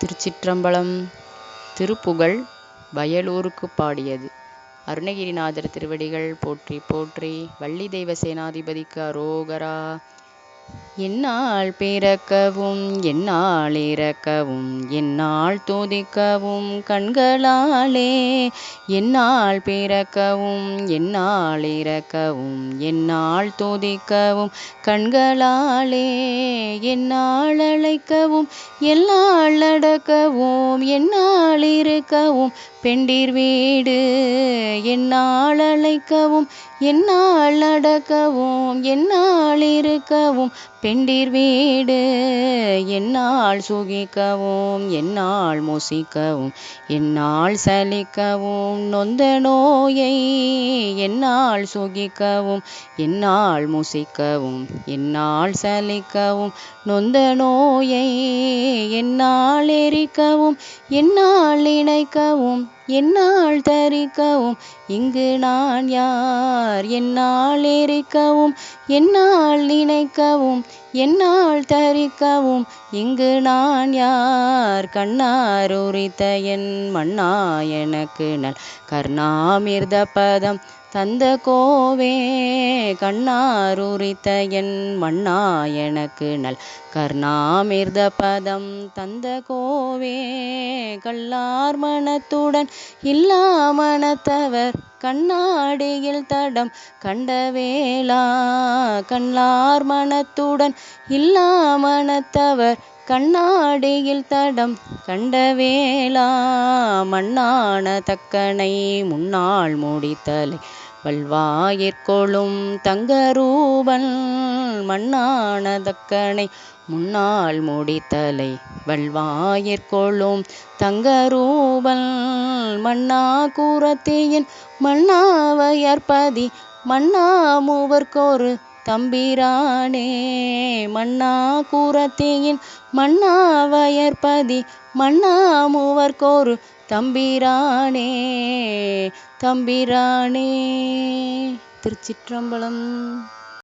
திருச்சிற்றம்பலம். திருப்புகழ் வயலூருக்கு பாடியது. அருணகிரிநாதர் திருவடிகள் போற்றி போற்றி. வள்ளி தெய்வ சேனாதிபதிக்கு அரோகரா. என்னால் பிறக்கவும் என்னால் இறக்கவும் என்னால் துதிக்கவும் கண்களாலே, என்னால் பிறக்கவும் என்னால் இறக்கவும் என்னால் துதிக்கவும் கண்களாலே, என்னால் அழைக்கவும் என்னால் நடக்கவும் என்னால் இருக்கவும் பெண்டிர் வீடு, என்னால் அழைக்கவும் என்னால் நடக்கவும் என்னால் இருக்கவும் பெண்டிர் வீடு, என்னால் சுகிக்கவும் என்னால் முசிக்கவும் என்னால் சலிக்கவும் நொந்த நோயை, என்னால் சுகிக்கவும் என்னால் முசிக்கவும் என்னால் சலிக்கவும் நொந்த நோயை, என்னால் எரிக்கவும் என்னால் இணைக்கவும் என்னால் தரிக்கவும் இங்கு நான் யார், என்னால் எரிக்கவும் என்னால் நினைக்கவும் என்னால் தரிக்கவும் இங்கு நான் யார், கண்ணார் உரித்த என் மன்னா எனக்கு நல் கர்ணாமிர்த பதம் தந்த கோவே, கண்ணார் உரித்த என் மன்னா எனக்கு நல் கர்ணாமிர்த பதம் தந்த கோவே, கல்லார் மனத்துடன் இல்லா மனத்தவர் கண்ணாடியில் தடம் கண்டவேளா, கல்லார் மனத்துடன் இல்லா மனத்தவர் கண்ணாடியில் தடம் கண்டவேளா, மண்ணான தக்கனை முன்னால் முடித்தலை வல்வாயிற்கொளும் தங்கரூபன், மண்ணான தக்கனை முன்னால் முடித்தலை வல்வாயிற்கொளும் தங்கரூபன், மன்னா கூரத்தியின் மன்னாவயற்பதி மன்னா மூவர்க்கொரு தம்பிரானே, மன்னா கூரத்தியின் மன்னாவயற்பதி மன்னா மூவர்க்கொரு தம்பிரானே தம்பிரானே. திருச்சிற்றம்பலம்.